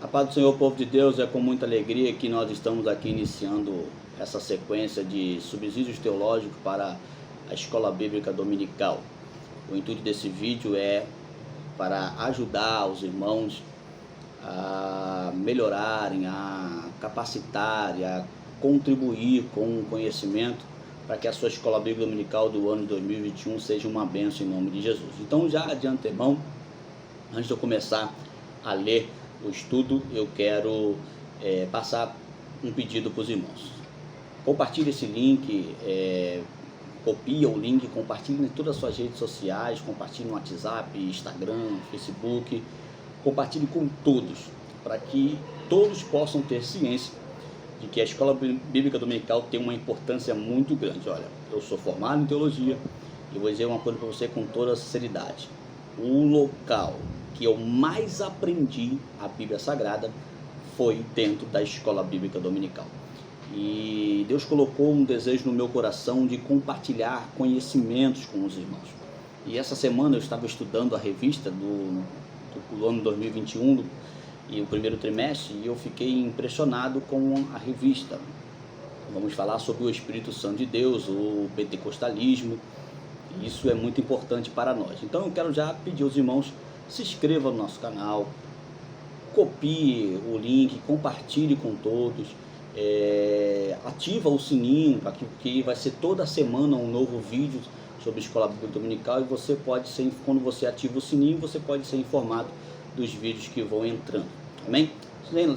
A paz do Senhor, povo de Deus, é com muita alegria que nós estamos aqui iniciando essa sequência de subsídios teológicos para a Escola Bíblica Dominical. O intuito desse vídeo é para ajudar os irmãos a melhorarem, a capacitarem, a contribuir com o conhecimento para que a sua Escola Bíblica Dominical do ano de 2021 seja uma bênção em nome de Jesus. Então, já de antemão, antes de eu começar a ler o estudo, eu quero passar um pedido para os irmãos. Compartilhe esse link, copia o link, compartilhe em todas as suas redes sociais, compartilhe no WhatsApp, Instagram, Facebook, compartilhe com todos, para que todos possam ter ciência de que a Escola Bíblica Dominical tem uma importância muito grande. Olha, eu sou formado em teologia e vou dizer uma coisa para você com toda sinceridade. O local que eu mais aprendi a Bíblia Sagrada foi dentro da Escola Bíblica Dominical. E Deus colocou um desejo no meu coração de compartilhar conhecimentos com os irmãos. E essa semana eu estava estudando a revista do ano 2021 e o primeiro trimestre, e eu fiquei impressionado com a revista. Vamos falar sobre o Espírito Santo de Deus, o pentecostalismo. Isso é muito importante para nós. Então eu quero já pedir aos irmãos, se inscreva no nosso canal, copie o link, compartilhe com todos, ativa o sininho, porque vai ser toda semana um novo vídeo sobre a Escola Bíblica Dominical, e você pode ser, quando você ativa o sininho, você pode ser informado dos vídeos que vão entrando. Amém?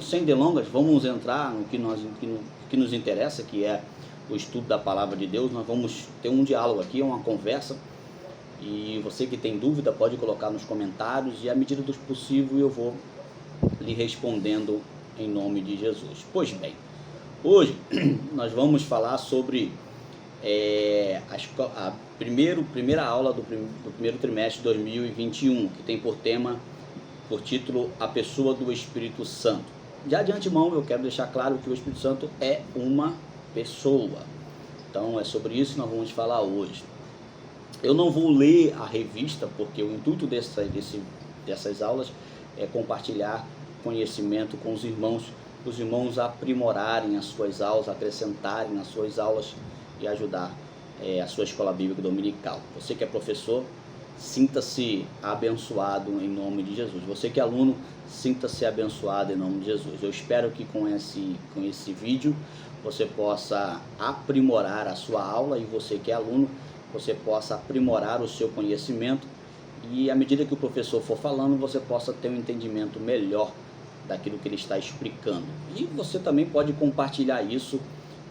Sem delongas, vamos entrar no que nos interessa, que é o estudo da Palavra de Deus. Nós vamos ter um diálogo aqui, uma conversa, e você que tem dúvida pode colocar nos comentários, e à medida do possível eu vou lhe respondendo em nome de Jesus. Pois bem, hoje nós vamos falar sobre a primeira aula do primeiro trimestre de 2021, que tem por título A Pessoa do Espírito Santo. Já de antemão eu quero deixar claro que o Espírito Santo é uma pessoa. Então é sobre isso que nós vamos falar hoje. Eu não vou ler a revista, porque o intuito dessas aulas é compartilhar conhecimento com os irmãos aprimorarem as suas aulas, acrescentarem nas suas aulas e ajudar a sua Escola Bíblica Dominical. Você que é professor, sinta-se abençoado em nome de Jesus. Você que é aluno, sinta-se abençoado em nome de Jesus. Eu espero que com esse vídeo você possa aprimorar a sua aula, e você que é aluno, você possa aprimorar o seu conhecimento, e à medida que o professor for falando, você possa ter um entendimento melhor daquilo que ele está explicando. E você também pode compartilhar isso,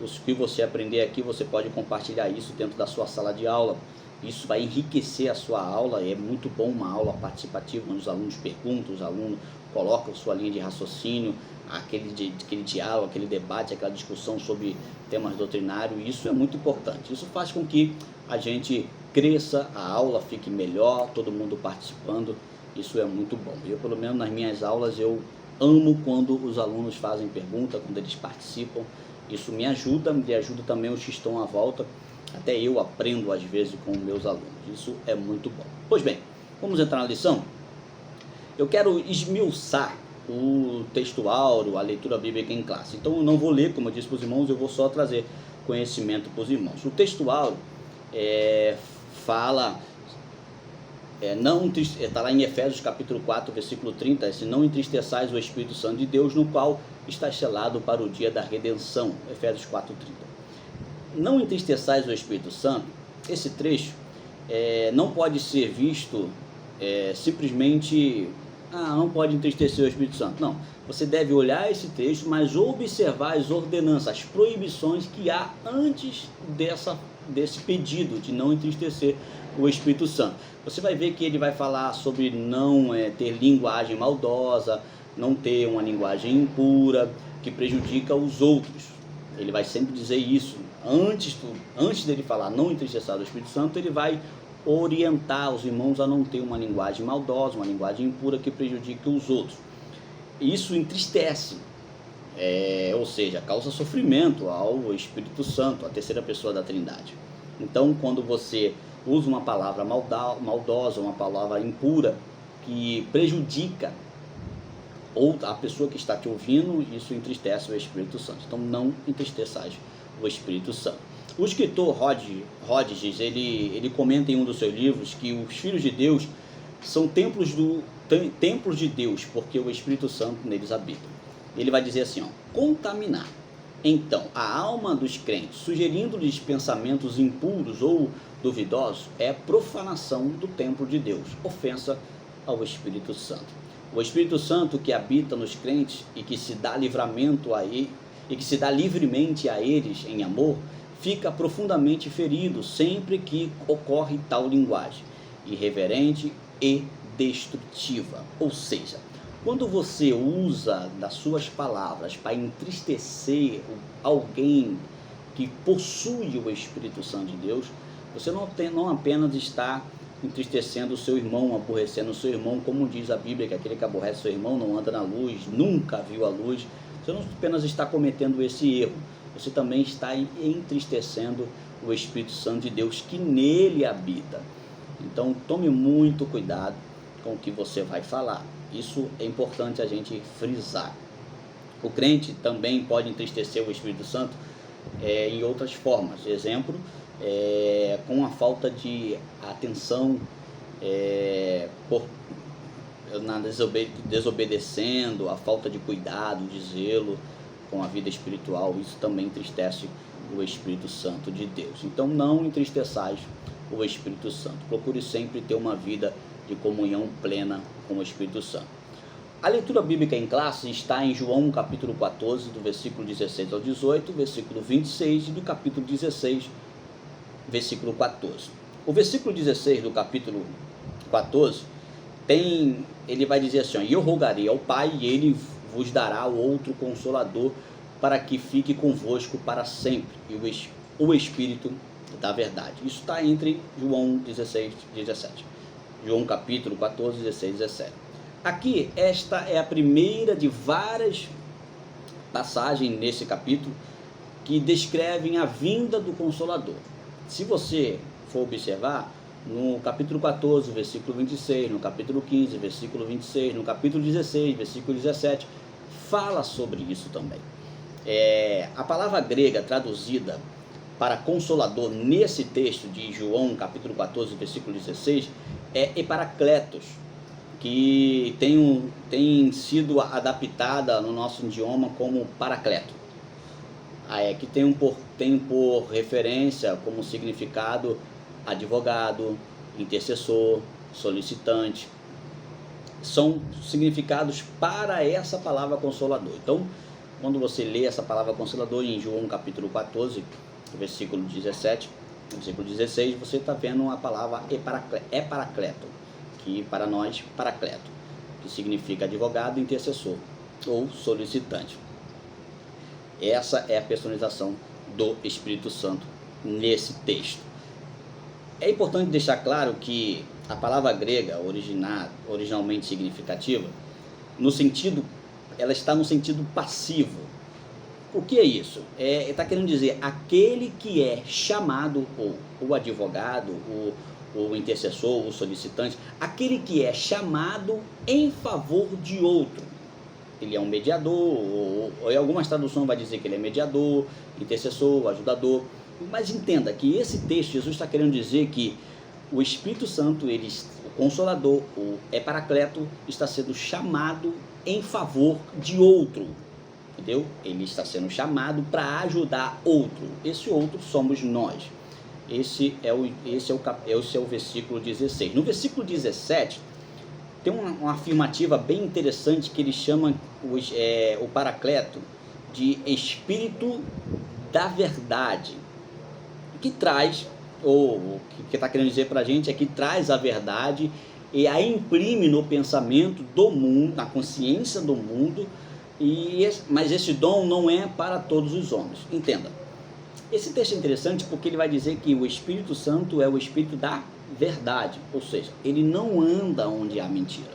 os que você aprender aqui, você pode compartilhar isso dentro da sua sala de aula. Isso vai enriquecer a sua aula. É muito bom uma aula participativa, onde os alunos perguntam, os alunos colocam sua linha de raciocínio, aquele diálogo, aquele debate, aquela discussão sobre temas doutrinários. Isso é muito importante. Isso faz com que a gente cresça, a aula fique melhor, todo mundo participando. Isso é muito bom. Eu, pelo menos nas minhas aulas, eu amo quando os alunos fazem pergunta, quando eles participam. Isso me ajuda também os que estão à volta. Até eu aprendo às vezes com meus alunos. Isso é muito bom. Pois bem, vamos entrar na lição. Eu quero esmiuçar o texto áureo, a leitura bíblica em classe. Então eu não vou ler, como eu disse para os irmãos, eu vou só trazer conhecimento para os irmãos. O texto áureo fala, está lá em Efésios capítulo 4, versículo 30, se não entristeçais o Espírito Santo de Deus, no qual está selado para o dia da redenção. Efésios 4, 30. Não entristeçais o Espírito Santo, esse trecho não pode ser visto simplesmente, não pode entristecer o Espírito Santo. Não, você deve olhar esse trecho, mas observar as ordenanças, as proibições que há antes desse pedido de não entristecer o Espírito Santo. Você vai ver que ele vai falar sobre não ter linguagem maldosa, não ter uma linguagem impura, que prejudica os outros. Ele vai sempre dizer isso. Antes dele falar não entristecer o Espírito Santo, ele vai orientar os irmãos a não ter uma linguagem maldosa, uma linguagem impura que prejudique os outros. Isso entristece, ou seja, causa sofrimento ao Espírito Santo, a terceira pessoa da Trindade. Então, quando você usa uma palavra maldosa, uma palavra impura, que prejudica ou a pessoa que está te ouvindo, isso entristece o Espírito Santo. Então não entristeçais o Espírito Santo. O escritor Hodges, ele comenta em um dos seus livros que os filhos de Deus são templos de Deus, porque o Espírito Santo neles habita. Ele vai dizer assim, contaminar então a alma dos crentes, sugerindo-lhes pensamentos impuros ou duvidosos, é profanação do templo de Deus, ofensa ao Espírito Santo. O Espírito Santo que habita nos crentes e que se dá livramento a ele, e que se dá livremente a eles em amor, fica profundamente ferido sempre que ocorre tal linguagem irreverente e destrutiva. Ou seja, quando você usa das suas palavras para entristecer alguém que possui o Espírito Santo de Deus, você não apenas está entristecendo o seu irmão, aborrecendo o seu irmão, como diz a Bíblia, que aquele que aborrece seu irmão não anda na luz, nunca viu a luz. Você não apenas está cometendo esse erro, você também está entristecendo o Espírito Santo de Deus que nele habita. Então tome muito cuidado com o que você vai falar. Isso é importante a gente frisar. O crente também pode entristecer o Espírito Santo em outras formas. Exemplo, com a falta de atenção, desobedecendo, a falta de cuidado, de zelo com a vida espiritual. Isso também entristece o Espírito Santo de Deus. Então não entristeçais o Espírito Santo. Procure sempre ter uma vida de comunhão plena com o Espírito Santo. A leitura bíblica em classe está em João capítulo 14, do versículo 16 ao 18, versículo 26 e do capítulo 16, versículo 14. O versículo 16 do capítulo 14 ele vai dizer assim, eu rogarei ao Pai e ele vos dará outro Consolador para que fique convosco para sempre, e o Espírito da verdade. Isso está entre João 16 e 17. João capítulo 14, 16 e 17. Aqui, esta é a primeira de várias passagens nesse capítulo que descrevem a vinda do Consolador. Se você for observar, no capítulo 14, versículo 26, no capítulo 15, versículo 26, no capítulo 16, versículo 17, fala sobre isso também. A palavra grega traduzida para Consolador nesse texto de João, capítulo 14, versículo 16, é Eparacletos, que tem sido adaptada no nosso idioma como Paracleto. Que tem por referência como significado advogado, intercessor, solicitante. São significados para essa palavra Consolador. Então, quando você lê essa palavra Consolador em João capítulo 14, versículo 17, versículo 16, você está vendo a palavra Eparacleto, que para nós, Paracleto, que significa advogado, intercessor ou solicitante. Essa é a personalização do Espírito Santo nesse texto. É importante deixar claro que a palavra grega originalmente significativa, ela está no sentido passivo. O que é isso? Está querendo dizer aquele que é chamado, ou o advogado, o intercessor, o solicitante, aquele que é chamado em favor de outro. Ele é um mediador, ou em algumas traduções vai dizer que ele é mediador, intercessor, ajudador. Mas entenda que esse texto, Jesus está querendo dizer que o Espírito Santo, o Consolador, o Eparacleto, está sendo chamado em favor de outro. Entendeu? Ele está sendo chamado para ajudar outro. Esse outro somos nós. Esse é o versículo 16. No versículo 17, tem uma afirmativa bem interessante que ele chama o Paracleto de Espírito da Verdade, que traz, ou o que está querendo dizer para a gente é que traz a verdade e a imprime no pensamento do mundo, na consciência do mundo, mas esse dom não é para todos os homens. Entenda, esse texto é interessante porque ele vai dizer que o Espírito Santo é o Espírito da verdade, ou seja, ele não anda onde há mentira,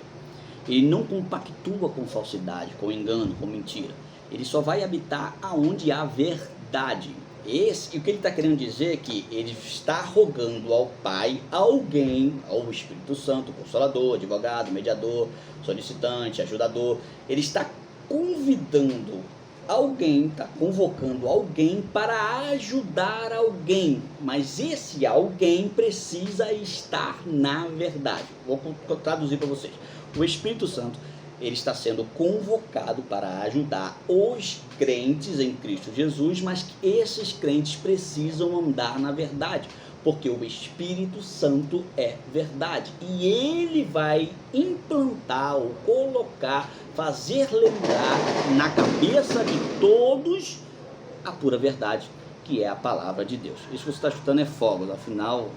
ele não compactua com falsidade, com engano, com mentira, ele só vai habitar aonde há verdade. E o que ele está querendo dizer é que ele está rogando ao Pai, alguém, ao Espírito Santo, Consolador, advogado, mediador, solicitante, ajudador. Ele está convidando alguém, está convocando alguém para ajudar alguém, mas esse alguém precisa estar na verdade. Vou traduzir para vocês. O Espírito Santo, ele está sendo convocado para ajudar os crentes em Cristo Jesus, mas que esses crentes precisam andar na verdade, porque o Espírito Santo é verdade, e ele vai implantar ou colocar, fazer lembrar na cabeça de todos a pura verdade, que é a palavra de Deus. Isso que você está escutando é fogos, afinal,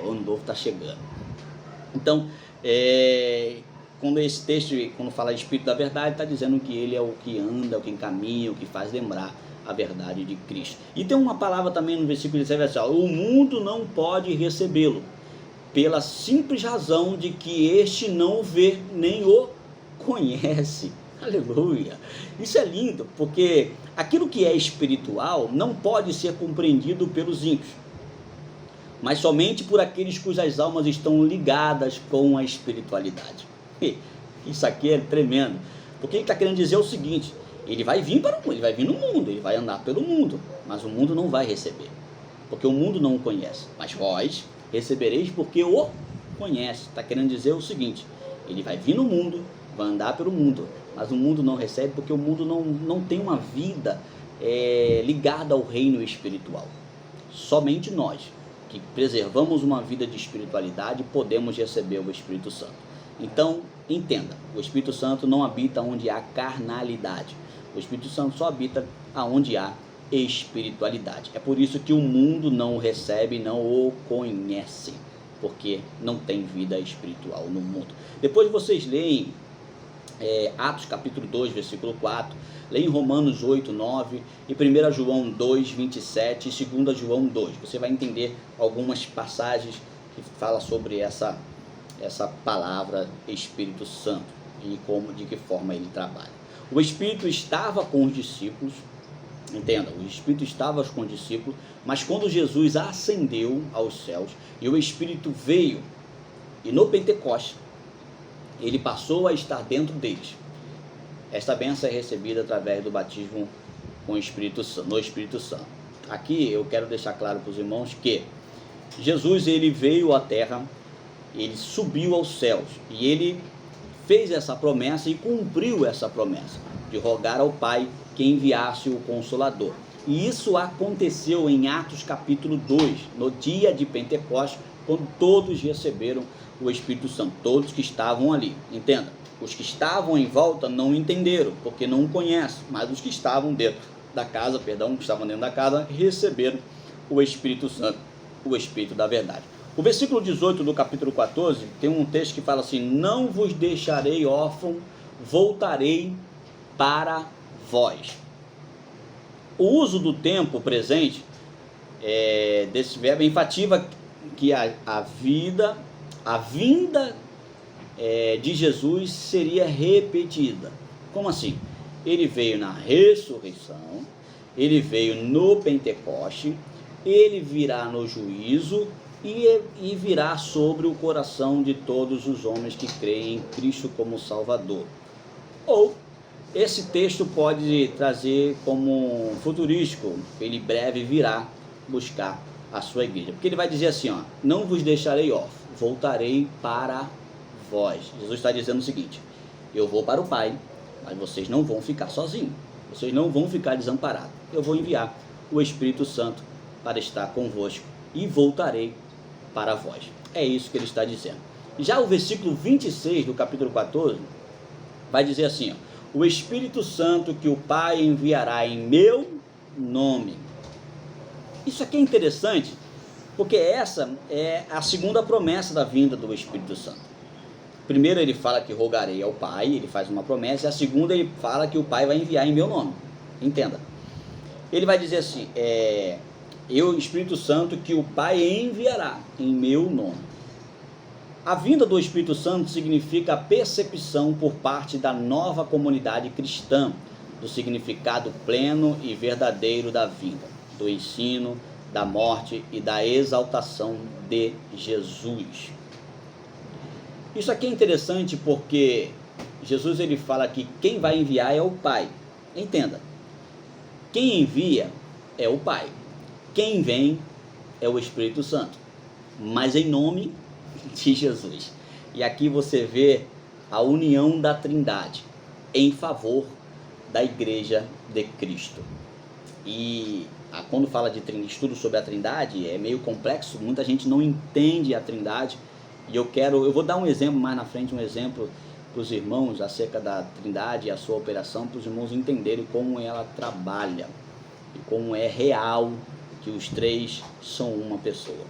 o ano novo está chegando. Então, quando esse texto, quando fala Espírito da verdade, está dizendo que ele é o que anda, o que encaminha, o que faz lembrar a verdade de Cristo. E tem uma palavra também no versículo 17, o mundo não pode recebê-lo, pela simples razão de que este não o vê, nem o conhece. Aleluia! Isso é lindo, porque aquilo que é espiritual não pode ser compreendido pelos ímpios, mas somente por aqueles cujas almas estão ligadas com a espiritualidade. Isso aqui é tremendo, porque ele está querendo dizer o seguinte: ele vai vir no mundo, ele vai andar pelo mundo, mas o mundo não vai receber, porque o mundo não o conhece, mas vós recebereis porque o conhece. Está querendo dizer o seguinte: ele vai vir no mundo, vai andar pelo mundo, mas o mundo não recebe, porque o mundo não tem uma vida ligada ao reino espiritual. Somente nós, que preservamos uma vida de espiritualidade, podemos receber o Espírito Santo. Então, entenda, o Espírito Santo não habita onde há carnalidade. O Espírito Santo só habita onde há espiritualidade. É por isso que o mundo não o recebe, não o conhece, porque não tem vida espiritual no mundo. Depois vocês leem Atos capítulo 2, versículo 4, leem Romanos 8, 9, e 1 João 2, 27 e 2 João 2. Você vai entender algumas passagens que falam sobre essa palavra Espírito Santo e de que forma ele trabalha. O Espírito estava com os discípulos, entenda, o Espírito estava com os discípulos, mas quando Jesus ascendeu aos céus e o Espírito veio, e no Pentecostes, ele passou a estar dentro deles. Esta bênção é recebida através do batismo com o Espírito Santo, no Espírito Santo. Aqui eu quero deixar claro para os irmãos que Jesus, ele veio à terra, ele subiu aos céus e ele fez essa promessa e cumpriu essa promessa de rogar ao Pai que enviasse o Consolador. E isso aconteceu em Atos capítulo 2, no dia de Pentecostes, quando todos receberam o Espírito Santo, todos que estavam ali. Entenda, os que estavam em volta não entenderam, porque não o conhecem, mas os que estavam dentro da casa, que estavam dentro da casa, receberam o Espírito Santo, o Espírito da verdade. O versículo 18 do capítulo 14, tem um texto que fala assim: não vos deixarei órfão, voltarei para vós. O uso do tempo presente desse verbo enfatiza que a vinda de Jesus seria repetida. Como assim? Ele veio na ressurreição, ele veio no Pentecoste, ele virá no juízo e virá sobre o coração de todos os homens que creem em Cristo como Salvador. Ou esse texto pode trazer como futurístico: ele breve virá buscar a sua igreja, porque ele vai dizer assim, não vos deixarei órfãos, voltarei para vós. Jesus está dizendo o seguinte: eu vou para o Pai, mas vocês não vão ficar sozinhos, vocês não vão ficar desamparados, eu vou enviar o Espírito Santo para estar convosco e voltarei para vós. É isso que ele está dizendo. Já o versículo 26 do capítulo 14 vai dizer assim, o Espírito Santo que o Pai enviará em meu nome. Isso aqui é interessante, porque essa é a segunda promessa da vinda do Espírito Santo. Primeiro ele fala que rogarei ao Pai, ele faz uma promessa, e a segunda ele fala que o Pai vai enviar em meu nome. Entenda. Ele vai dizer assim, o Espírito Santo que o Pai enviará em meu nome. A vinda do Espírito Santo significa a percepção por parte da nova comunidade cristã do significado pleno e verdadeiro da vinda. do ensino, da morte e da exaltação de Jesus. Isso aqui é interessante porque Jesus ele fala que quem vai enviar é o Pai. Entenda, quem envia é o Pai, quem vem é o Espírito Santo, mas em nome de Jesus. E aqui você vê a união da Trindade em favor da Igreja de Cristo. E quando fala de estudo sobre a Trindade é meio complexo, muita gente não entende a Trindade. E eu vou dar um exemplo mais na frente, um exemplo para os irmãos acerca da Trindade e a sua operação, para os irmãos entenderem como ela trabalha e como é real que os três são uma pessoa.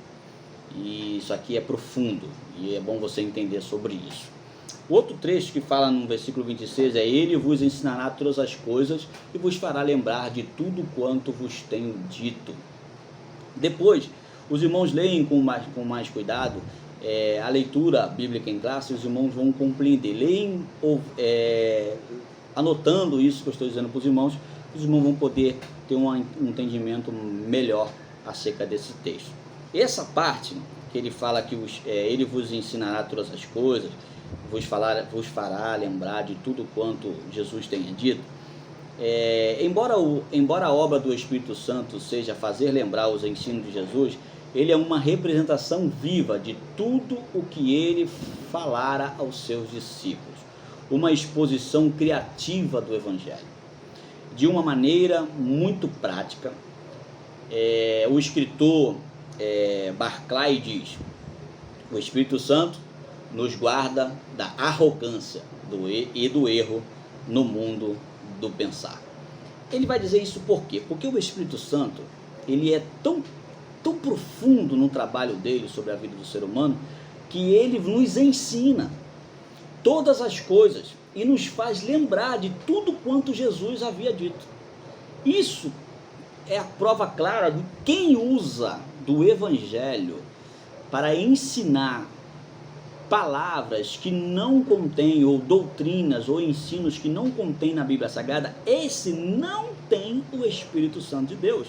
E isso aqui é profundo e é bom você entender sobre isso. O outro trecho que fala no versículo 26 é: Ele vos ensinará todas as coisas e vos fará lembrar de tudo quanto vos tenho dito. Depois, os irmãos leem com mais cuidado a leitura bíblica em classe, os irmãos vão compreender. Leem anotando isso que eu estou dizendo para os irmãos vão poder ter um entendimento melhor acerca desse texto. Essa parte que ele fala que ele vos ensinará todas as coisas, vos fará lembrar de tudo quanto Jesus tenha dito, embora a obra do Espírito Santo seja fazer lembrar os ensinos de Jesus, ele é uma representação viva de tudo o que ele falara aos seus discípulos, uma exposição criativa do Evangelho. De uma maneira muito prática, o escritor Barclay diz: o Espírito Santo nos guarda da arrogância e do erro no mundo do pensar. Ele vai dizer isso por quê? Porque o Espírito Santo ele é tão profundo no trabalho dele sobre a vida do ser humano, que ele nos ensina todas as coisas e nos faz lembrar de tudo quanto Jesus havia dito. Isso é a prova clara de quem usa do Evangelho para ensinar palavras que não contém, ou doutrinas, ou ensinos que não contém na Bíblia Sagrada. Esse não tem o Espírito Santo de Deus.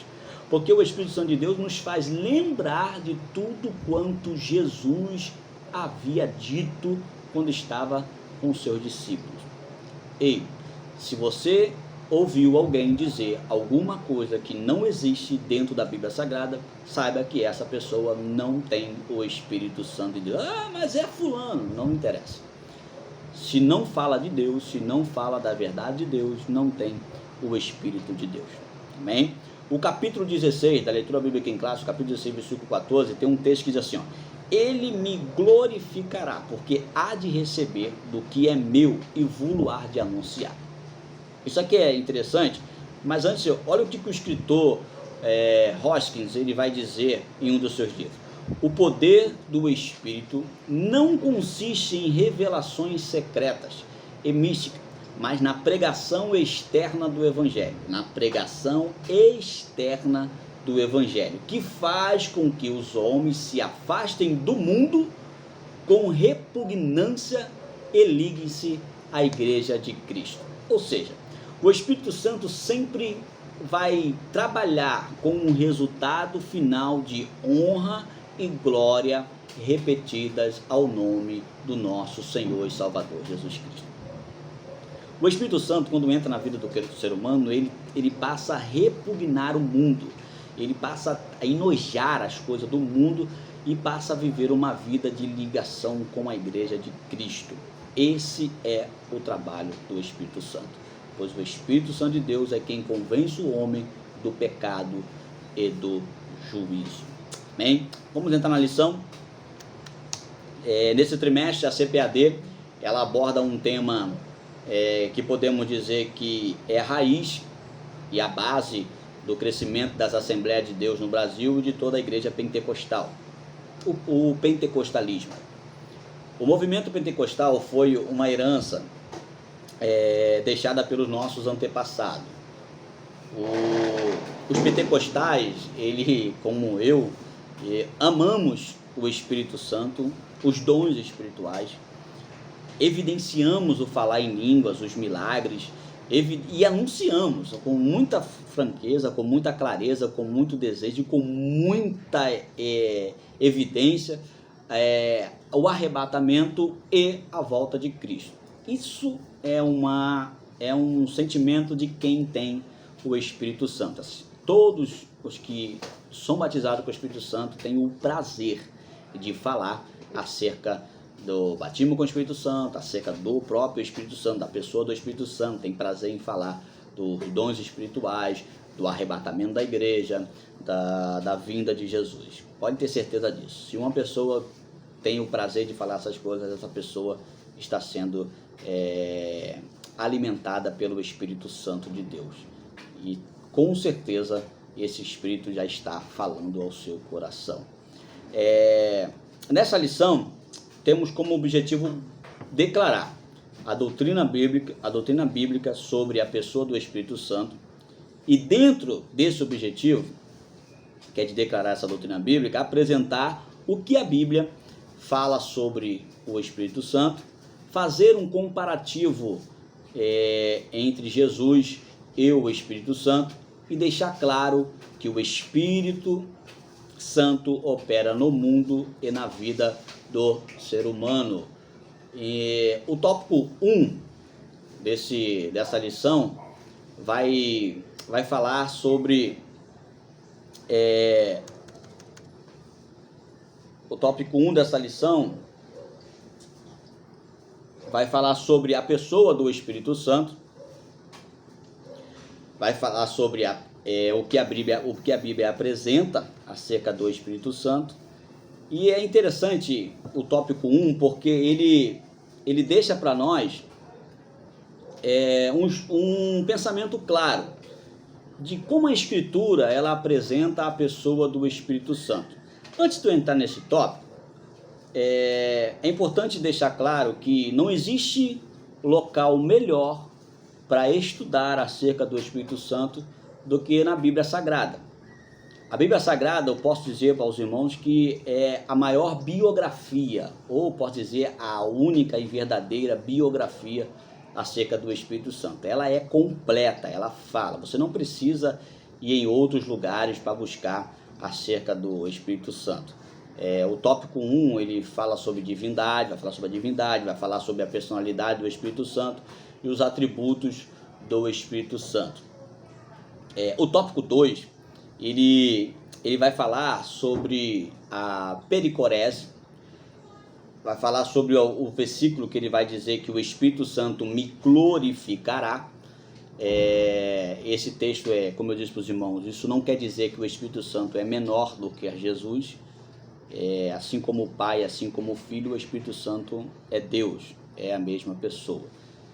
Porque o Espírito Santo de Deus nos faz lembrar de tudo quanto Jesus havia dito quando estava com os seus discípulos. Ei, se você ouviu alguém dizer alguma coisa que não existe dentro da Bíblia Sagrada, saiba que essa pessoa não tem o Espírito Santo de Deus. Mas é fulano, não interessa. Se não fala de Deus, se não fala da verdade de Deus, não tem o Espírito de Deus. Amém? O capítulo 16 da leitura bíblica em classe, o capítulo 16, versículo 14, tem um texto que diz assim: Ele me glorificará, porque há de receber do que é meu e vou-lo há de anunciar. Isso aqui é interessante, mas antes, olha o que o escritor Hoskins ele vai dizer em um dos seus livros. O poder do Espírito não consiste em revelações secretas e místicas, mas na pregação externa do Evangelho, que faz com que os homens se afastem do mundo com repugnância e liguem-se à Igreja de Cristo. Ou seja, o Espírito Santo sempre vai trabalhar com um resultado final de honra e glória repetidas ao nome do nosso Senhor e Salvador Jesus Cristo. O Espírito Santo, quando entra na vida do ser humano, ele passa a repugnar o mundo, ele passa a enojar as coisas do mundo e passa a viver uma vida de ligação com a Igreja de Cristo. Esse é o trabalho do Espírito Santo, pois o Espírito Santo de Deus é quem convence o homem do pecado e do juízo. Amém? Vamos entrar na lição. Nesse trimestre, a CPAD ela aborda um tema que podemos dizer que é a raiz e a base do crescimento das Assembleias de Deus no Brasil e de toda a igreja pentecostal, o pentecostalismo. O movimento pentecostal foi uma herança deixada pelos nossos antepassados. Os pentecostais, como eu, amamos o Espírito Santo, os dons espirituais, evidenciamos o falar em línguas, os milagres e anunciamos com muita franqueza, com muita clareza, com muito desejo, com muita evidência o arrebatamento e a volta de Cristo. Isso é um sentimento de quem tem o Espírito Santo. Todos os que são batizados com o Espírito Santo têm o prazer de falar acerca do batismo com o Espírito Santo, acerca do próprio Espírito Santo, da pessoa do Espírito Santo, tem prazer em falar dos dons espirituais, do arrebatamento da igreja, da vinda de Jesus. Pode ter certeza disso. Se uma pessoa tem o prazer de falar essas coisas, essa pessoa está sendo alimentada pelo Espírito Santo de Deus. E com certeza esse Espírito já está falando ao seu coração. Nessa lição, temos como objetivo declarar a doutrina bíblica sobre a pessoa do Espírito Santo, e dentro desse objetivo, que é de declarar essa doutrina bíblica, apresentar o que a Bíblia fala sobre o Espírito Santo, fazer um comparativo entre Jesus e o Espírito Santo e deixar claro que o Espírito Santo opera no mundo e na vida do ser humano. E o tópico 1 dessa lição vai falar sobre o tópico 1 dessa lição vai falar sobre a pessoa do Espírito Santo, vai falar sobre o que a Bíblia apresenta acerca do Espírito Santo. E é interessante o tópico 1 porque ele deixa para nós um pensamento claro de como a Escritura ela apresenta a pessoa do Espírito Santo. Antes de eu entrar nesse tópico, é importante deixar claro que não existe local melhor para estudar acerca do Espírito Santo do que na Bíblia Sagrada. A Bíblia Sagrada, eu posso dizer para os irmãos que é a maior biografia, ou posso dizer a única e verdadeira biografia acerca do Espírito Santo. Ela é completa, ela fala. Você não precisa ir em outros lugares para buscar acerca do Espírito Santo. O tópico 1, ele fala sobre divindade, vai falar sobre a divindade, vai falar sobre a personalidade do Espírito Santo e os atributos do Espírito Santo. O tópico 2, ele vai falar sobre a pericorese, vai falar sobre o versículo que ele vai dizer que o Espírito Santo me glorificará. Esse texto como eu disse para os irmãos, isso não quer dizer que o Espírito Santo é menor do que Jesus. Assim como o Pai, assim como o Filho, o Espírito Santo é Deus, é a mesma pessoa.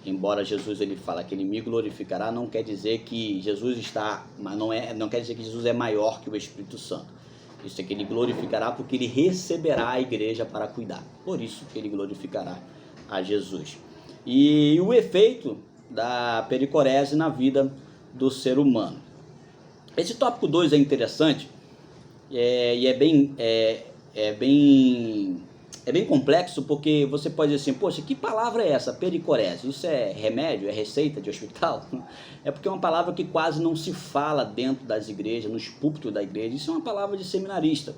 Embora Jesus ele fala que ele me glorificará, não quer dizer que Jesus não quer dizer que Jesus é maior que o Espírito Santo. Isso é que ele glorificará porque ele receberá a igreja para cuidar. Por isso que ele glorificará a Jesus. E o efeito da pericorese na vida do ser humano. Esse tópico 2 é interessante e é bem complexo, porque você pode dizer assim, poxa, que palavra é essa, pericorese? Isso é remédio, é receita de hospital? É porque é uma palavra que quase não se fala dentro das igrejas, nos púlpitos da igreja. Isso é uma palavra de seminarista.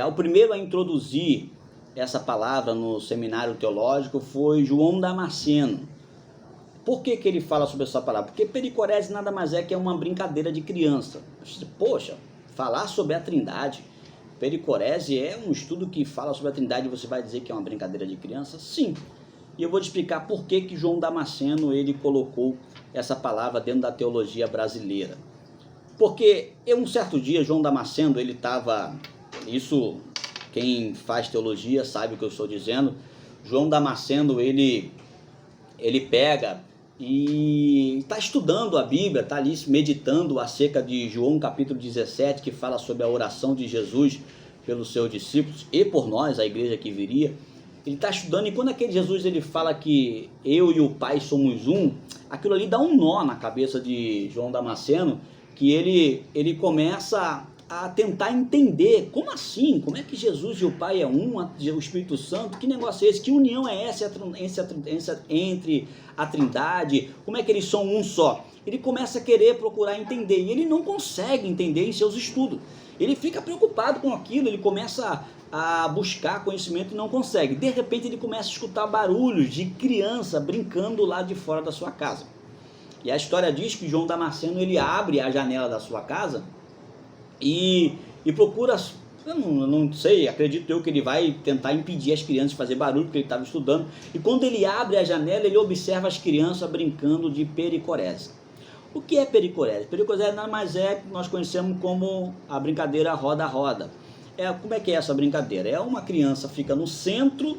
O primeiro a introduzir essa palavra no seminário teológico foi João Damasceno. Por que ele fala sobre essa palavra? Porque pericorese nada mais é que uma brincadeira de criança. Poxa, falar sobre a Trindade, pericorese é um estudo que fala sobre a Trindade e você vai dizer que é uma brincadeira de criança? Sim. E eu vou te explicar por que João Damasceno ele colocou essa palavra dentro da teologia brasileira. Porque um certo dia João Damasceno ele estava, isso quem faz teologia sabe o que eu estou dizendo, João Damasceno ele pega e está estudando a Bíblia, está ali meditando acerca de João capítulo 17, que fala sobre a oração de Jesus pelos seus discípulos e por nós, a igreja que viria. Ele está estudando e quando aquele Jesus ele fala que eu e o Pai somos um, aquilo ali dá um nó na cabeça de João Damasceno, que ele começa a tentar entender como assim, como é que Jesus e o Pai é um, o Espírito Santo, que negócio é esse, que união é essa entre a Trindade, como é que eles são um só? Ele começa a querer procurar entender, e ele não consegue entender em seus estudos, ele fica preocupado com aquilo, ele começa a buscar conhecimento e não consegue. De repente ele começa a escutar barulhos de criança brincando lá de fora da sua casa, e a história diz que João Damasceno, ele abre a janela da sua casa e procura, eu não sei, acredito eu que ele vai tentar impedir as crianças de fazer barulho, porque ele estava estudando, e quando ele abre a janela, ele observa as crianças brincando de pericorese. O que é pericorese? Pericorese nada mais é que nós conhecemos como a brincadeira roda-roda. Como é que é essa brincadeira? Uma criança fica no centro,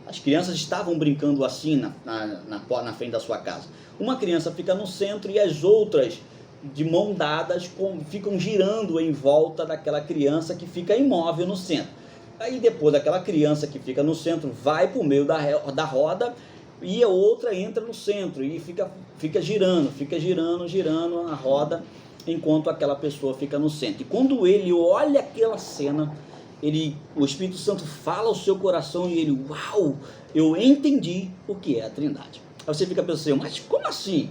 as crianças estavam brincando assim na frente da sua casa. Uma criança fica no centro e as outras, de mão dadas, ficam girando em volta daquela criança que fica imóvel no centro. Aí depois aquela criança que fica no centro vai para o meio da roda e a outra entra no centro e fica girando a roda enquanto aquela pessoa fica no centro. E quando ele olha aquela cena, o Espírito Santo fala ao seu coração e ele, uau, eu entendi o que é a Trindade. Aí você fica pensando, mas como assim?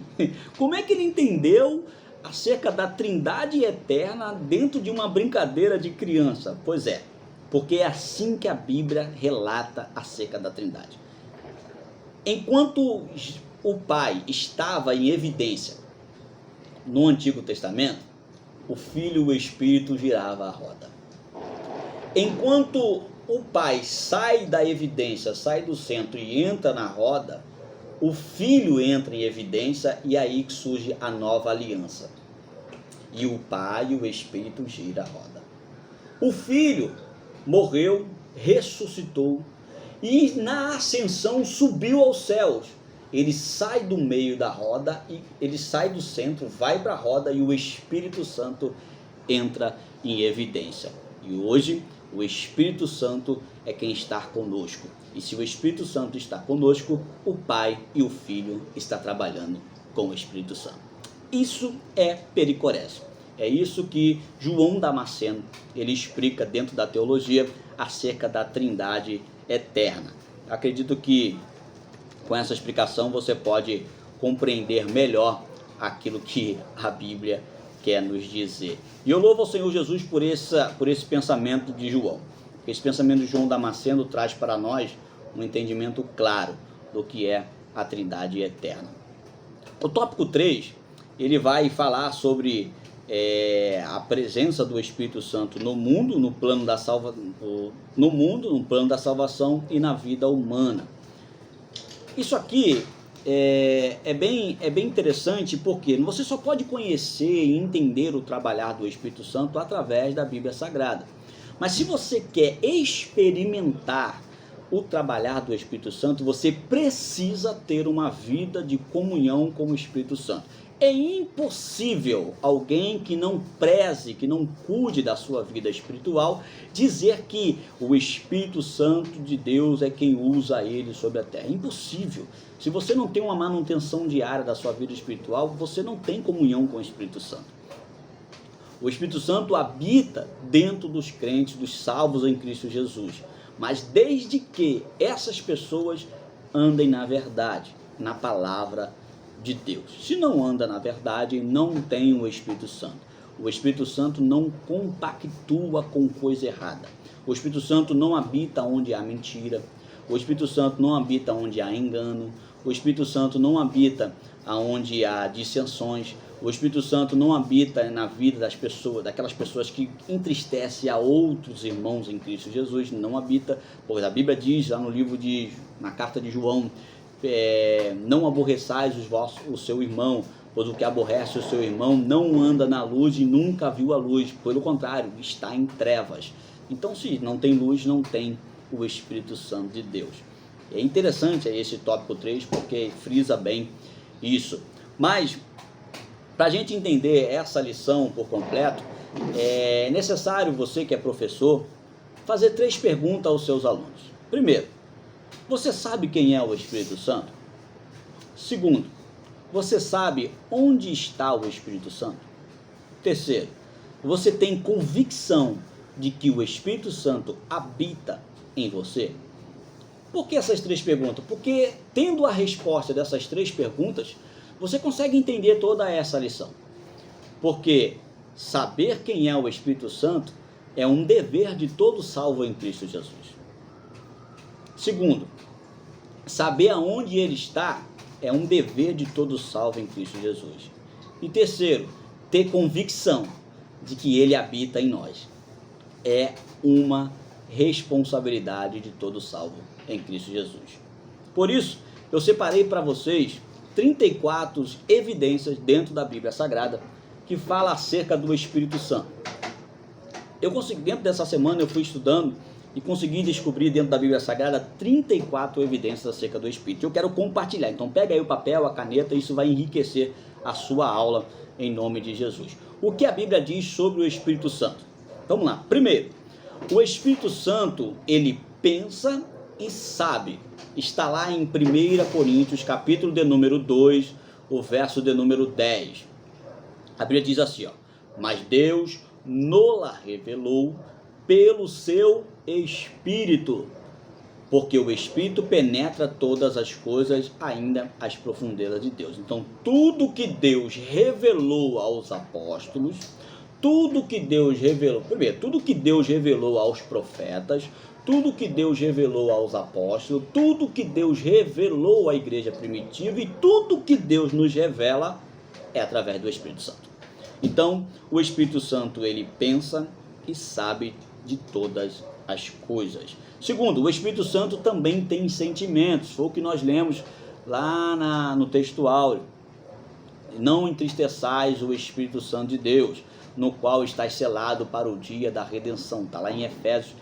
Como é que ele entendeu acerca da Trindade eterna dentro de uma brincadeira de criança? Pois é, porque é assim que a Bíblia relata acerca da Trindade. Enquanto o Pai estava em evidência no Antigo Testamento, o Filho e o Espírito giravam a roda. Enquanto o Pai sai da evidência, sai do centro e entra na roda, o Filho entra em evidência e aí que surge a nova aliança. E o Pai e o Espírito giram a roda. O Filho morreu, ressuscitou e na ascensão subiu aos céus. Ele sai do meio da roda, e ele sai do centro, vai para a roda e o Espírito Santo entra em evidência. E hoje o Espírito Santo é quem está conosco. E se o Espírito Santo está conosco, o Pai e o Filho estão trabalhando com o Espírito Santo. Isso é pericorese. É isso que João Damasceno ele explica dentro da teologia acerca da Trindade eterna. Acredito que com essa explicação você pode compreender melhor aquilo que a Bíblia quer nos dizer. E eu louvo ao Senhor Jesus por esse pensamento de João. Esse pensamento de João Damasceno traz para nós um entendimento claro do que é a Trindade eterna. O tópico 3, ele vai falar sobre a presença do Espírito Santo no mundo, no plano da salvação e na vida humana. Isso aqui é bem interessante, porque você só pode conhecer e entender o trabalhar do Espírito Santo através da Bíblia Sagrada. Mas se você quer experimentar o trabalhar do Espírito Santo, você precisa ter uma vida de comunhão com o Espírito Santo. É impossível alguém que não preze, que não cuide da sua vida espiritual, dizer que o Espírito Santo de Deus é quem usa ele sobre a terra. É impossível. Se você não tem uma manutenção diária da sua vida espiritual, você não tem comunhão com o Espírito Santo. O Espírito Santo habita dentro dos crentes, dos salvos em Cristo Jesus. Mas desde que essas pessoas andem na verdade, na palavra de Deus. Se não anda na verdade, não tem o Espírito Santo. O Espírito Santo não compactua com coisa errada. O Espírito Santo não habita onde há mentira. O Espírito Santo não habita onde há engano. O Espírito Santo não habita onde há dissensões. O Espírito Santo não habita na vida das pessoas, daquelas pessoas que entristecem a outros irmãos em Cristo Jesus. Não habita, pois a Bíblia diz lá no livro na carta de João, não aborreçais o seu irmão, pois o que aborrece o seu irmão não anda na luz e nunca viu a luz, pelo contrário, está em trevas. Então, se não tem luz, não tem o Espírito Santo de Deus. É interessante esse tópico 3, porque frisa bem isso. Mas, para a gente entender essa lição por completo, é necessário você que é professor, fazer 3 perguntas aos seus alunos. Primeiro, você sabe quem é o Espírito Santo? Segundo, você sabe onde está o Espírito Santo? Terceiro, Você tem convicção de que o Espírito Santo habita em você? Por que essas três perguntas? Porque tendo a resposta dessas três perguntas, você consegue entender toda essa lição. Porque saber quem é o Espírito Santo é um dever de todo salvo em Cristo Jesus. Segundo, saber aonde ele está é um dever de todo salvo em Cristo Jesus. E terceiro, ter convicção de que ele habita em nós é uma responsabilidade de todo salvo em Cristo Jesus. Por isso, eu separei para vocês 34 evidências dentro da Bíblia Sagrada que fala acerca do Espírito Santo. Dentro dessa semana eu fui estudando e consegui descobrir dentro da Bíblia Sagrada 34 evidências acerca do Espírito. Eu quero compartilhar, então pega aí o papel, a caneta, isso vai enriquecer a sua aula em nome de Jesus. O que a Bíblia diz sobre o Espírito Santo? Vamos lá. Primeiro, o Espírito Santo, ele pensa e sabe. Está lá em 1 Coríntios, capítulo de número 2, o verso de número 10. A Bíblia diz assim, ó: mas Deus nola revelou pelo seu Espírito, porque o Espírito penetra todas as coisas, ainda as profundezas de Deus. Então, tudo que Deus revelou aos apóstolos, tudo que Deus revelou, primeiro, tudo que Deus revelou aos profetas, tudo que Deus revelou aos apóstolos, tudo que Deus revelou à igreja primitiva e tudo que Deus nos revela é através do Espírito Santo. Então, o Espírito Santo, ele pensa e sabe de todas as coisas. Segundo, o Espírito Santo também tem sentimentos. Foi o que nós lemos lá no texto áureo. Não entristeçais o Espírito Santo de Deus, no qual estás selado para o dia da redenção. Está lá em Efésios,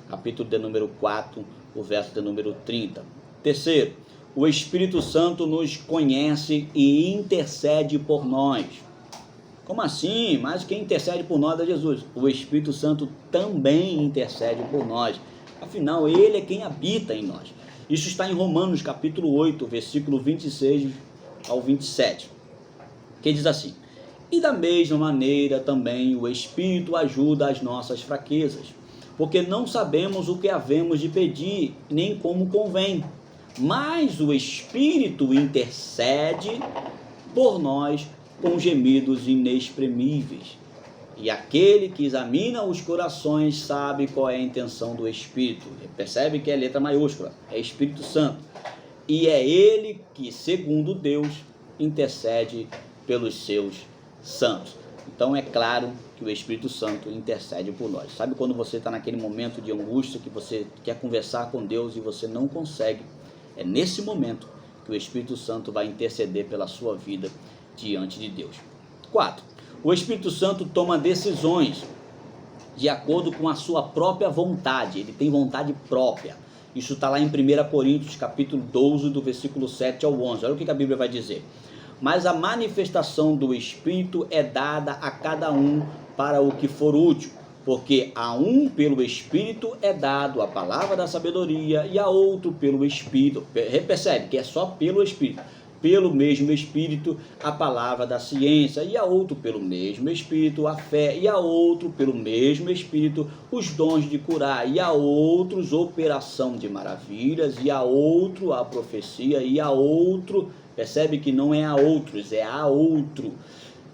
capítulo de número 4, o verso de número 30. Terceiro, o Espírito Santo nos conhece e intercede por nós. Como assim? Mas quem intercede por nós é Jesus. O Espírito Santo também intercede por nós. Afinal, ele é quem habita em nós. Isso está em Romanos, capítulo 8, versículo 26 ao 27. Que diz assim: e da mesma maneira também o Espírito ajuda as nossas fraquezas, porque não sabemos o que havemos de pedir, nem como convém. Mas o Espírito intercede por nós com gemidos inexprimíveis. E aquele que examina os corações sabe qual é a intenção do Espírito. Percebe que é letra maiúscula, é Espírito Santo. E é ele que, segundo Deus, intercede pelos seus santos. Então é claro que o Espírito Santo intercede por nós. Sabe quando você está naquele momento de angústia, que você quer conversar com Deus e você não consegue? É nesse momento que o Espírito Santo vai interceder pela sua vida diante de Deus. 4. O Espírito Santo toma decisões de acordo com a sua própria vontade. Ele tem vontade própria. Isso está lá em 1 Coríntios, capítulo 12, do versículo 7 ao 11. Olha o que a Bíblia vai dizer. Mas a manifestação do Espírito é dada a cada um para o que for útil, porque a um pelo Espírito é dado a palavra da sabedoria e a outro pelo Espírito. Percebe que é só pelo Espírito. Pelo mesmo Espírito a palavra da ciência, e a outro pelo mesmo Espírito a fé, e a outro pelo mesmo Espírito os dons de curar, e a outros operação de maravilhas, e a outro a profecia, e a outro, percebe que não é a outros, é a outro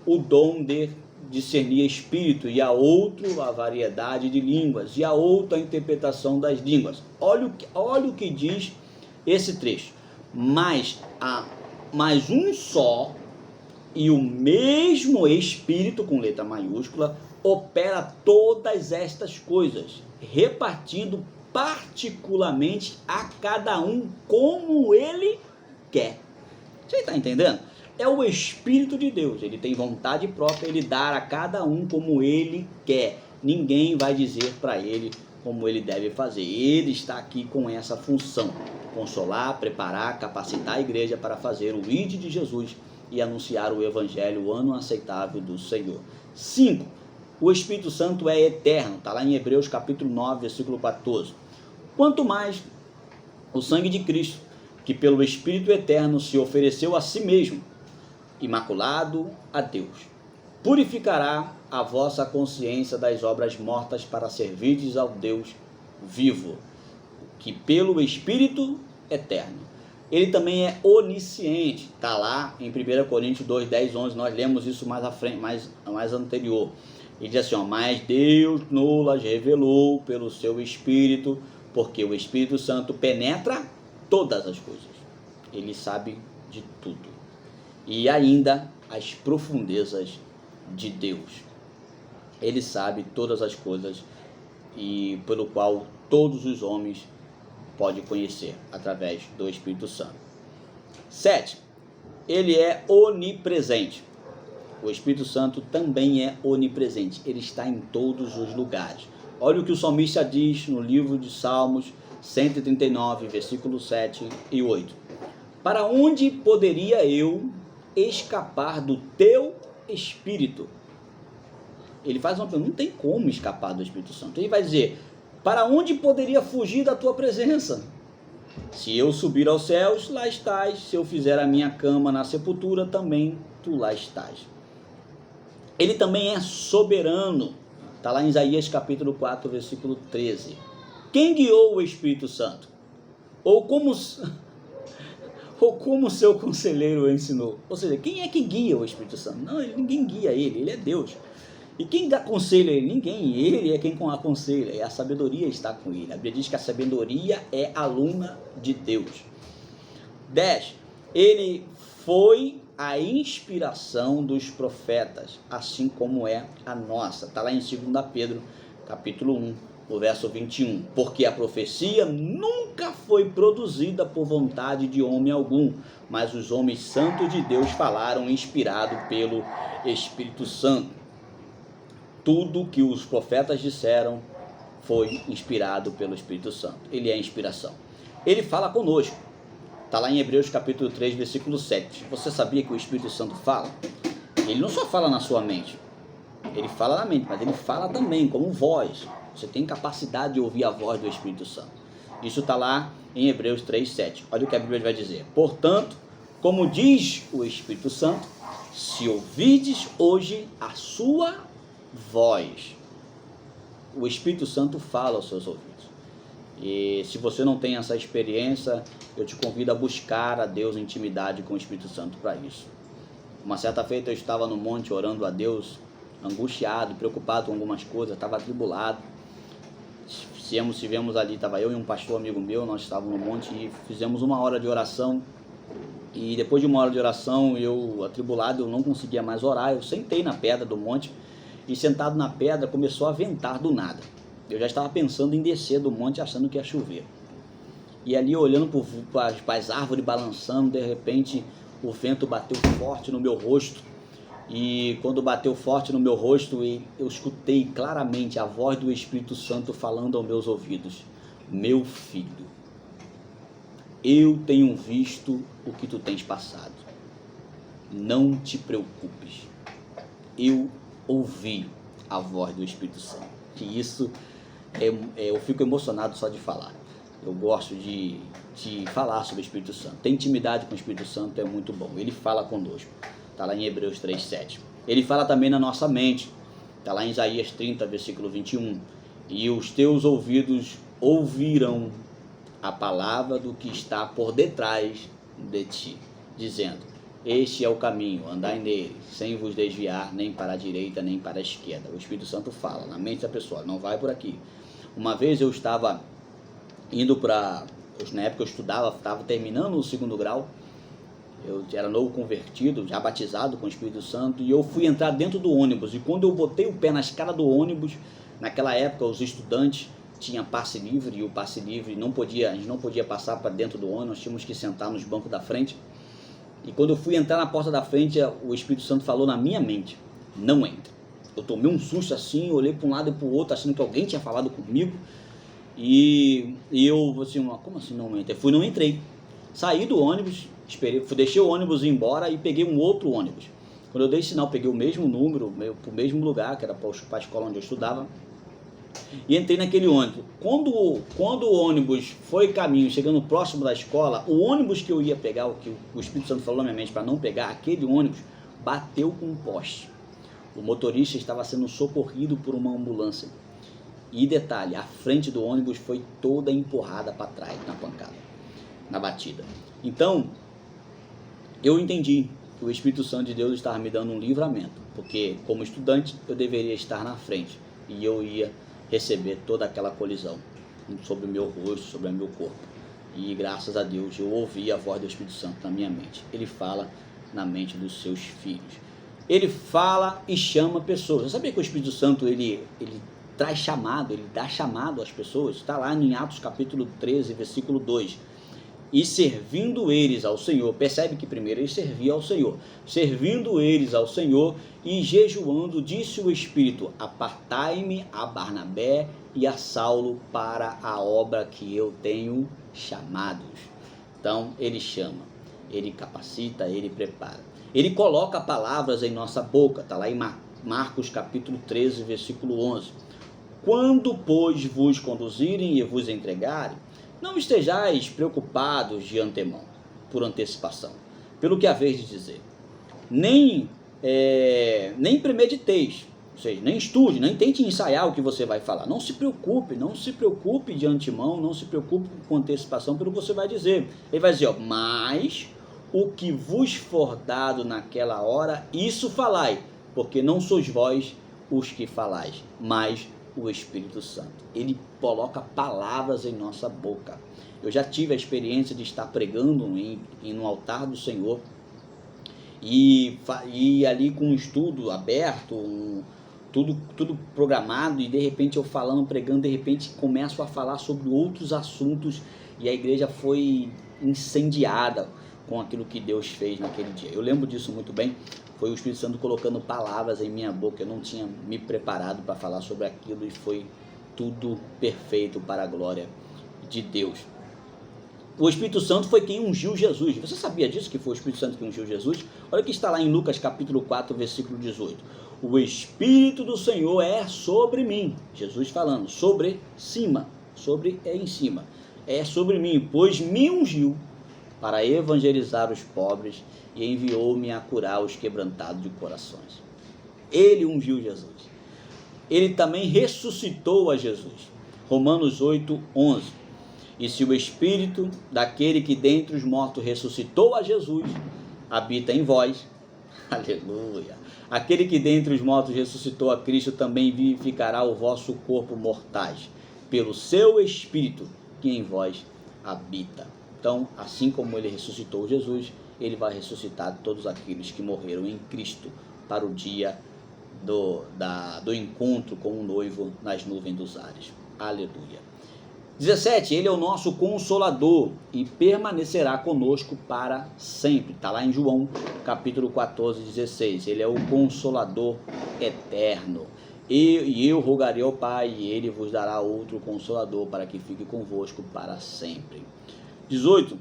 o dom de discernir espírito, e a outro a variedade de línguas, e a outra a interpretação das línguas. Olha o que diz esse trecho. Mas um só e o mesmo Espírito, com letra maiúscula, opera todas estas coisas, repartindo particularmente a cada um como ele quer. Você está entendendo? É o Espírito de Deus, ele tem vontade própria, ele dá a cada um como ele quer. Ninguém vai dizer para ele como ele deve fazer. Ele está aqui com essa função: consolar, preparar, capacitar a igreja para fazer o ID de Jesus e anunciar o Evangelho, o ano aceitável do Senhor. 5. O Espírito Santo é eterno. Está lá em Hebreus capítulo 9, versículo 14. Quanto mais o sangue de Cristo, que pelo Espírito eterno se ofereceu a si mesmo, imaculado a Deus. purificará a vossa consciência das obras mortas para servirdes ao Deus vivo, que pelo Espírito eterno. Ele também é onisciente, está lá em 1 Coríntios 2, 10, 11, nós lemos isso mais à frente, mais anterior. Ele diz assim, ó, mas Deus nos revelou pelo seu Espírito, porque o Espírito Santo penetra todas as coisas. Ele sabe de tudo. E ainda as profundezas de Deus. Ele sabe todas as coisas e pelo qual todos os homens podem conhecer através do Espírito Santo. 7. Ele é onipresente. O Espírito Santo também é onipresente. Ele está em todos os lugares. Olha o que o salmista diz no livro de Salmos 139, versículos 7 e 8. Para onde poderia eu escapar do teu Espírito? Ele faz uma pergunta, não tem como escapar do Espírito Santo. Ele vai dizer, para onde poderia fugir da tua presença? Se eu subir aos céus, lá estás. Se eu fizer a minha cama na sepultura, também tu lá estás. Ele também é soberano. Está lá em Isaías capítulo 4, versículo 13. Quem guiou o Espírito Santo? Ou como seu conselheiro ensinou? Ou seja, quem é que guia o Espírito Santo? Não, ninguém guia ele é Deus. E quem aconselha ele? Ninguém, ele é quem aconselha, a sabedoria está com ele. A Bíblia diz que a sabedoria é aluna de Deus. 10. Ele foi a inspiração dos profetas, assim como é a nossa. Está lá em 2 Pedro, capítulo 1, o verso 21. Porque a profecia nunca foi produzida por vontade de homem algum, mas os homens santos de Deus falaram inspirado pelo Espírito Santo. Tudo que os profetas disseram foi inspirado pelo Espírito Santo. Ele é a inspiração. Ele fala conosco. Está lá em Hebreus capítulo 3, versículo 7. Você sabia que o Espírito Santo fala? Ele não só fala na sua mente. Ele fala na mente, mas ele fala também como voz. Você tem capacidade de ouvir a voz do Espírito Santo. Isso está lá em Hebreus 3, 7. Olha o que a Bíblia vai dizer. Portanto, como diz o Espírito Santo, se ouvides hoje a sua voz, o Espírito Santo fala aos seus ouvidos. E se você não tem essa experiência, eu te convido a buscar a Deus em intimidade com o Espírito Santo para isso. Uma certa feita eu estava no monte orando a Deus, angustiado, preocupado com algumas coisas, estava atribulado. Estivemos ali, estava eu e um pastor amigo meu, nós estávamos no monte e fizemos uma hora de oração. E depois de uma hora de oração, eu atribulado, eu não conseguia mais orar, eu sentei na pedra do monte. E sentado na pedra começou a ventar do nada. Eu já estava pensando em descer do monte achando que ia chover. E ali olhando para as árvores balançando, de repente o vento bateu forte no meu rosto. E quando bateu forte no meu rosto, eu escutei claramente a voz do Espírito Santo falando aos meus ouvidos. Meu filho, eu tenho visto o que tu tens passado. Não te preocupes. Eu ouvi a voz do Espírito Santo. E isso, eu fico emocionado só de falar. Eu gosto de falar sobre o Espírito Santo. Ter intimidade com o Espírito Santo é muito bom. Ele fala conosco. Está lá em Hebreus 3, 7. Ele fala também na nossa mente. Está lá em Isaías 30, versículo 21. E os teus ouvidos ouvirão a palavra do que está por detrás de ti, dizendo: este é o caminho, andai nele, sem vos desviar nem para a direita nem para a esquerda. O Espírito Santo fala na mente da pessoa, não vai por aqui. Uma vez eu estava indo na época eu estudava, estava terminando o 2º grau, eu era novo convertido, já batizado com o Espírito Santo, e eu fui entrar dentro do ônibus, e quando eu botei o pé na escada do ônibus, naquela época os estudantes tinham passe livre, e o passe livre a gente não podia passar para dentro do ônibus, nós tínhamos que sentar nos bancos da frente. E quando eu fui entrar na porta da frente, o Espírito Santo falou na minha mente: não entre. Eu tomei um susto assim, olhei para um lado e para o outro, achando que alguém tinha falado comigo. E eu, assim, como assim não entra? Não entrei. Saí do ônibus, deixei o ônibus ir embora e peguei um outro ônibus. Quando eu dei sinal, peguei o mesmo número, para o mesmo lugar, que era para a escola onde eu estudava. E entrei naquele ônibus. Quando o ônibus foi caminho, chegando próximo da escola, o ônibus que eu ia pegar, o que o Espírito Santo falou na minha mente para não pegar, aquele ônibus bateu com um poste. O motorista estava sendo socorrido por uma ambulância. E detalhe, a frente do ônibus foi toda empurrada para trás na pancada, na batida. Então, eu entendi que o Espírito Santo de Deus estava me dando um livramento, porque como estudante eu deveria estar na frente e eu ia receber toda aquela colisão sobre o meu rosto, sobre o meu corpo. E graças a Deus eu ouvi a voz do Espírito Santo na minha mente. Ele fala na mente dos seus filhos. Ele fala e chama pessoas. Você sabia que o Espírito Santo ele traz chamado, ele dá chamado às pessoas? Está lá em Atos capítulo 13, versículo 2. E servindo eles ao Senhor, percebe que primeiro eles serviam ao Senhor, servindo eles ao Senhor e jejuando, disse o Espírito: apartai-me a Barnabé e a Saulo para a obra que eu tenho chamados. Então ele chama, ele capacita, ele prepara, ele coloca palavras em nossa boca. Está lá em Marcos capítulo 13, versículo 11. Quando, pois, vos conduzirem e vos entregarem, não estejais preocupados de antemão, por antecipação, pelo que haveis de dizer. Nem premediteis, ou seja, nem estude, nem tente ensaiar o que você vai falar. Não se preocupe de antemão, não se preocupe com antecipação pelo que você vai dizer. Ele vai dizer, mas o que vos for dado naquela hora, isso falai, porque não sois vós os que falais, mas o Espírito Santo. Ele coloca palavras em nossa boca. Eu já tive a experiência de estar pregando no altar do Senhor e ali com um estudo aberto, tudo programado, e de repente eu falando, pregando, de repente começo a falar sobre outros assuntos e a igreja foi incendiada com aquilo que Deus fez naquele dia. Eu lembro disso muito bem. Foi o Espírito Santo colocando palavras em minha boca. Eu não tinha me preparado para falar sobre aquilo e foi tudo perfeito para a glória de Deus. O Espírito Santo foi quem ungiu Jesus. Você sabia disso, que foi o Espírito Santo que ungiu Jesus? Olha o que está lá em Lucas capítulo 4, versículo 18. O Espírito do Senhor é sobre mim. Jesus falando, sobre cima. Sobre é em cima. É sobre mim, pois me ungiu para evangelizar os pobres e enviou-me a curar os quebrantados de corações. Ele ungiu Jesus. Ele também ressuscitou a Jesus. Romanos 8, 11. E se o Espírito daquele que dentre os mortos ressuscitou a Jesus habita em vós, aleluia, aquele que dentre os mortos ressuscitou a Cristo também vivificará o vosso corpo mortais, pelo seu Espírito que em vós habita. Então, assim como ele ressuscitou Jesus, ele vai ressuscitar todos aqueles que morreram em Cristo para o dia do encontro com o noivo nas nuvens dos ares. Aleluia. 17. Ele é o nosso Consolador e permanecerá conosco para sempre. Está lá em João capítulo 14, 16. Ele é o Consolador eterno. E eu rogarei ao Pai e ele vos dará outro Consolador para que fique convosco para sempre. 18.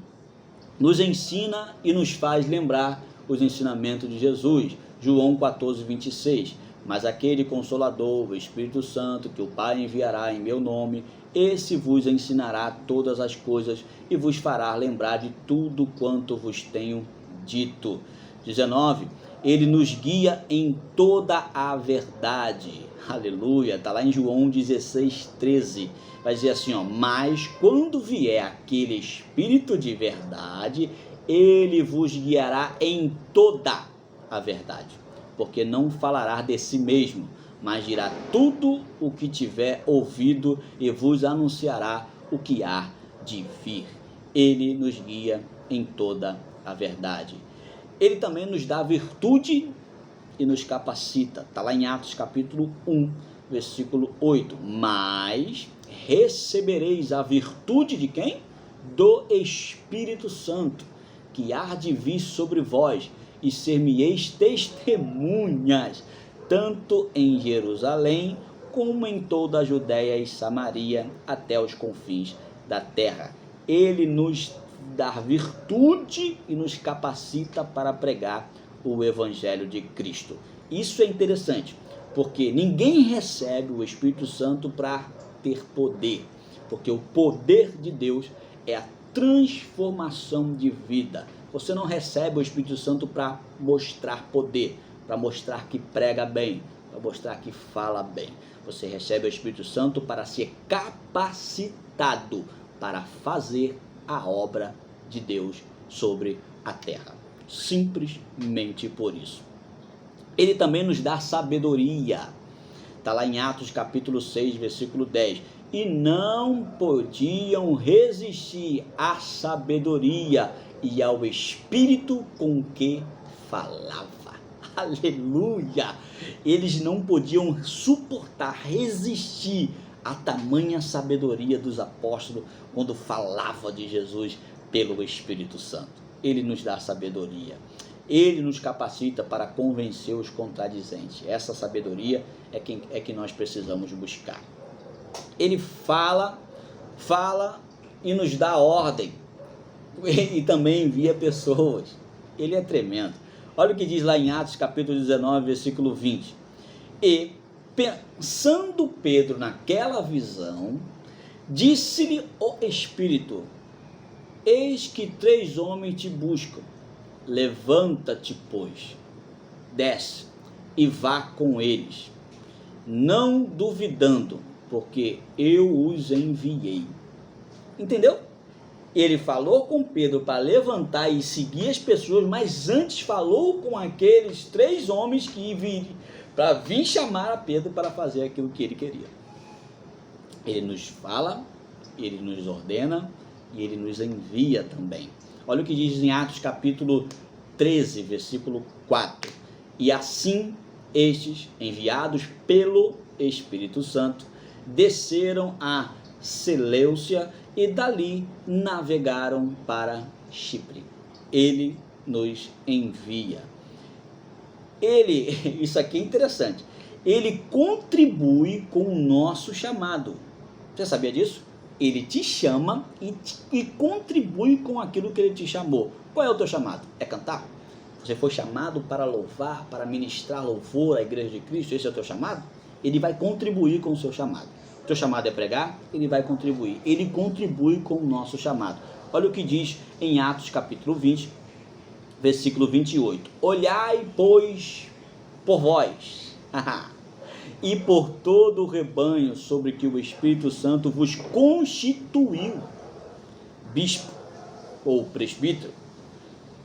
Nos ensina e nos faz lembrar os ensinamentos de Jesus. João 14, 26. Mas aquele Consolador, o Espírito Santo, que o Pai enviará em meu nome, esse vos ensinará todas as coisas e vos fará lembrar de tudo quanto vos tenho dito. 19. Ele nos guia em toda a verdade. Aleluia. Está lá em João 16, 13. Vai dizer assim, ó, mas quando vier aquele Espírito de verdade, ele vos guiará em toda a verdade, porque não falará de si mesmo, mas dirá tudo o que tiver ouvido e vos anunciará o que há de vir. Ele nos guia em toda a verdade. Ele também nos dá virtude e nos capacita. Está lá em Atos capítulo 1, versículo 8. Mas recebereis a virtude de quem? Do Espírito Santo, que há de vir sobre vós, e ser-me-eis testemunhas, tanto em Jerusalém, como em toda a Judéia e Samaria, até os confins da terra. Ele nos dá virtude e nos capacita para pregar o Evangelho de Cristo. Isso é interessante, porque ninguém recebe o Espírito Santo para ter poder, porque o poder de Deus é a transformação de vida. Você não recebe o Espírito Santo para mostrar poder, para mostrar que prega bem, para mostrar que fala bem. Você recebe o Espírito Santo para ser capacitado para fazer a obra de Deus sobre a terra. Simplesmente por isso. Ele também nos dá sabedoria. Está lá em Atos capítulo 6, versículo 10. E não podiam resistir à sabedoria e ao Espírito com que falava. Aleluia! Eles não podiam suportar, resistir à tamanha sabedoria dos apóstolos quando falava de Jesus pelo Espírito Santo. Ele nos dá sabedoria. Ele nos capacita para convencer os contradizentes. Essa sabedoria é que nós precisamos buscar. Ele fala e nos dá ordem. E também envia pessoas. Ele é tremendo. Olha o que diz lá em Atos capítulo 19, versículo 20. E pensando Pedro naquela visão, disse-lhe o Espírito: eis que 3 homens te buscam. Levanta-te, pois, desce e vá com eles, não duvidando, porque eu os enviei. Entendeu? Ele falou com Pedro para levantar e seguir as pessoas, mas antes falou com aqueles 3 homens que viriam para vir chamar a Pedro para fazer aquilo que ele queria. Ele nos fala, ele nos ordena e ele nos envia também. Olha o que diz em Atos capítulo 13, versículo 4. E assim estes, enviados pelo Espírito Santo, desceram a Seleucia e dali navegaram para Chipre. Ele nos envia. Isso aqui é interessante, ele contribui com o nosso chamado. Você sabia disso? Ele te chama e contribui com aquilo que ele te chamou. Qual é o teu chamado? É cantar? Você foi chamado para louvar, para ministrar louvor à igreja de Cristo? Esse é o teu chamado? Ele vai contribuir com o seu chamado. O teu chamado é pregar? Ele vai contribuir. Ele contribui com o nosso chamado. Olha o que diz em Atos capítulo 20, versículo 28. Olhai, pois, por vós e por todo o rebanho sobre que o Espírito Santo vos constituiu, bispo ou presbítero,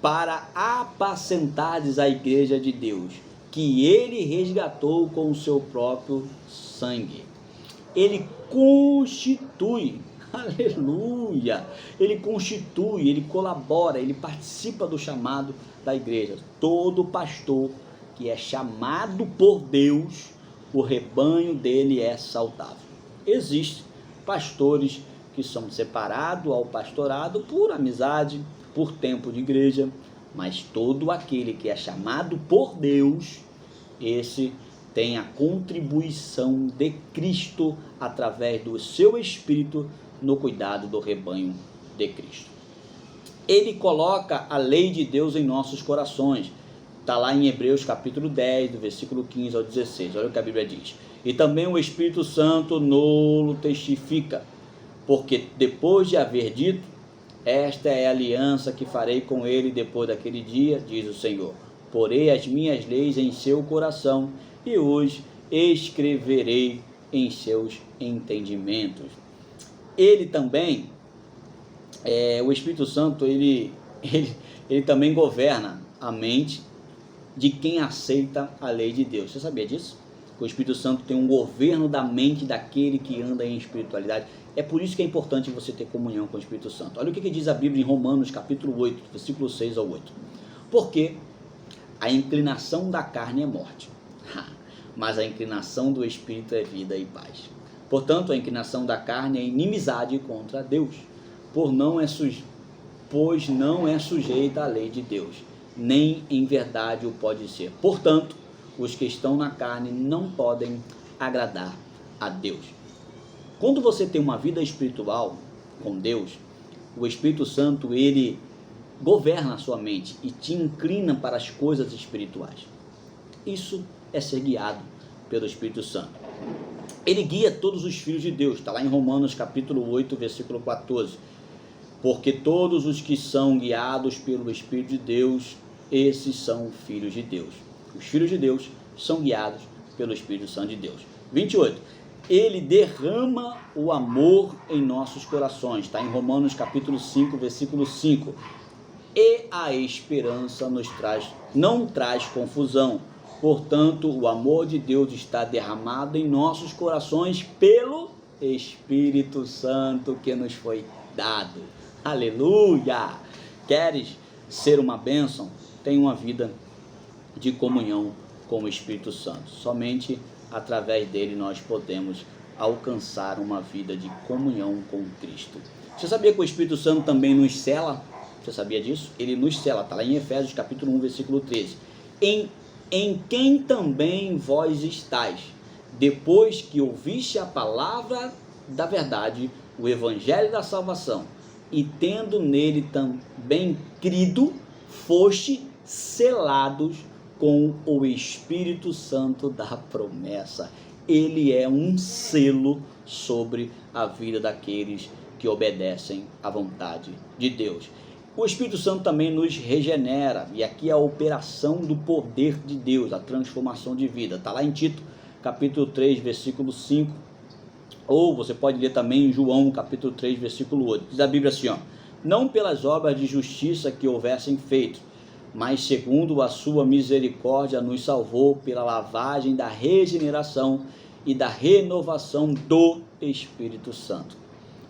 para apacentares a igreja de Deus, que ele resgatou com o seu próprio sangue. Ele constitui, aleluia, ele constitui, ele colabora, ele participa do chamado da igreja. Todo pastor que é chamado por Deus, o rebanho dele é saudável. Existem pastores que são separados ao pastorado por amizade, por tempo de igreja, mas todo aquele que é chamado por Deus, esse tem a contribuição de Cristo através do seu Espírito no cuidado do rebanho de Cristo. Ele coloca a lei de Deus em nossos corações. Está lá em Hebreus capítulo 10, do versículo 15 ao 16. Olha o que a Bíblia diz. E também o Espírito Santo nolo testifica, porque depois de haver dito, esta é a aliança que farei com ele depois daquele dia, diz o Senhor. Porei as minhas leis em seu coração e hoje escreverei em seus entendimentos. Ele também, o Espírito Santo, ele também governa a mente de quem aceita a lei de Deus. Você sabia disso? O Espírito Santo tem um governo da mente daquele que anda em espiritualidade. É por isso que é importante você ter comunhão com o Espírito Santo. Olha o que diz a Bíblia em Romanos capítulo 8, versículo 6 ao 8. Porque a inclinação da carne é morte, mas a inclinação do Espírito é vida e paz. Portanto, a inclinação da carne é inimizade contra Deus, pois não é sujeita à lei de Deus, nem em verdade o pode ser. Portanto, os que estão na carne não podem agradar a Deus. Quando você tem uma vida espiritual com Deus, o Espírito Santo, ele governa a sua mente e te inclina para as coisas espirituais. Isso é ser guiado pelo Espírito Santo. Ele guia todos os filhos de Deus. Está lá em Romanos capítulo 8, versículo 14. Porque todos os que são guiados pelo Espírito de Deus, esses são filhos de Deus. Os filhos de Deus são guiados pelo Espírito Santo de Deus. 28. Ele derrama o amor em nossos corações. Está em Romanos capítulo 5, versículo 5. E a esperança não traz confusão. Portanto, o amor de Deus está derramado em nossos corações pelo Espírito Santo que nos foi dado. Aleluia! Queres ser uma bênção? Tenha uma vida de comunhão com o Espírito Santo. Somente através dele nós podemos alcançar uma vida de comunhão com Cristo. Você sabia que o Espírito Santo também nos sela? Você sabia disso? Ele nos sela, está lá em Efésios capítulo 1, versículo 13. Em quem também vós estáis, depois que ouviste a palavra da verdade, o evangelho da salvação, e tendo nele também crido, foste selados com o Espírito Santo da promessa. Ele é um selo sobre a vida daqueles que obedecem à vontade de Deus. O Espírito Santo também nos regenera, e aqui é a operação do poder de Deus, a transformação de vida. Está lá em Tito, capítulo 3, versículo 5, ou você pode ler também em João, capítulo 3, versículo 8. Diz a Bíblia assim, não pelas obras de justiça que houvessem feito, mas segundo a sua misericórdia nos salvou pela lavagem da regeneração e da renovação do Espírito Santo.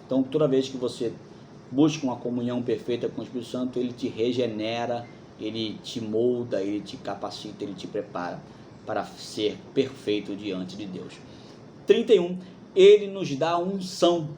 Então, toda vez que você busca uma comunhão perfeita com o Espírito Santo, ele te regenera, ele te molda, ele te capacita, ele te prepara para ser perfeito diante de Deus. 31. Ele nos dá unção.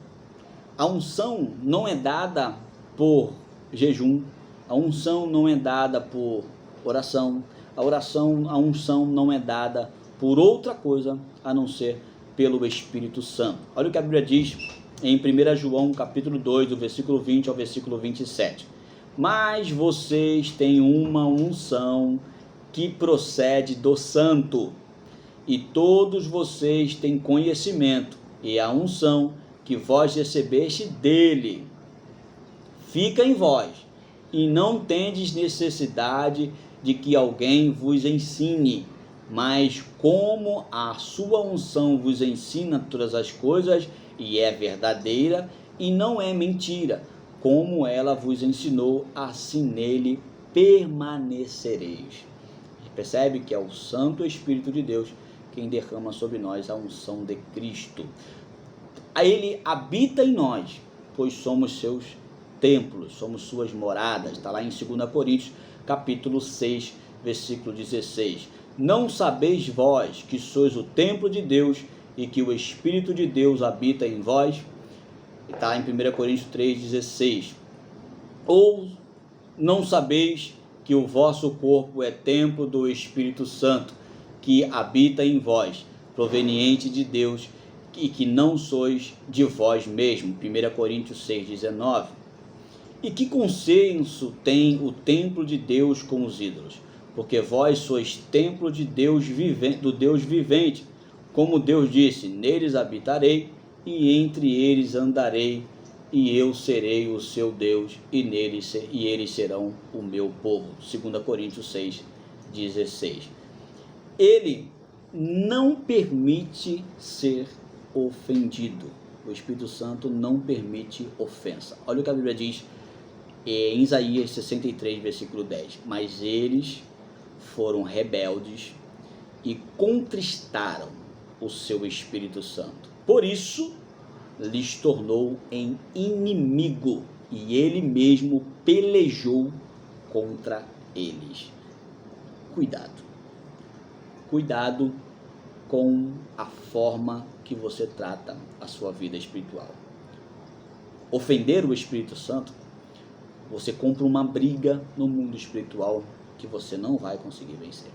A unção não é dada por jejum, a unção não é dada por oração, a unção não é dada por outra coisa a não ser pelo Espírito Santo. Olha o que a Bíblia diz em 1 João capítulo 2, do versículo 20 ao versículo 27. Mas vocês têm uma unção que procede do Santo, e todos vocês têm conhecimento, e a unção que vós recebeste dele fica em vós, e não tendes necessidade de que alguém vos ensine, mas como a sua unção vos ensina todas as coisas, e é verdadeira e não é mentira, como ela vos ensinou, assim nele permanecereis. Percebe que é o Santo Espírito de Deus quem derrama sobre nós a unção de Cristo. Ele habita em nós, pois somos seus templos, somos suas moradas. Está lá em 2 Coríntios capítulo 6, versículo 16. Não sabeis vós que sois o templo de Deus e que o Espírito de Deus habita em vós? Está em 1 Coríntios 3,16. Ou não sabeis que o vosso corpo é templo do Espírito Santo, que habita em vós, proveniente de Deus, e que não sois de vós mesmo? 1 Coríntios 6,19. E que consenso tem o templo de Deus com os ídolos? Porque vós sois templo de Deus do Deus vivente. Como Deus disse, neles habitarei, e entre eles andarei, e eu serei o seu Deus, e eles serão o meu povo. 2 Coríntios 6,16. Ele não permite ser ofendido. O Espírito Santo não permite ofensa. Olha o que a Bíblia diz em Isaías 63, versículo 10. Mas eles foram rebeldes e contristaram o seu Espírito Santo. Por isso, lhes tornou em inimigo, e ele mesmo pelejou contra eles. Cuidado. Cuidado com a forma que você trata a sua vida espiritual. Ofender o Espírito Santo, você compra uma briga no mundo espiritual que você não vai conseguir vencer.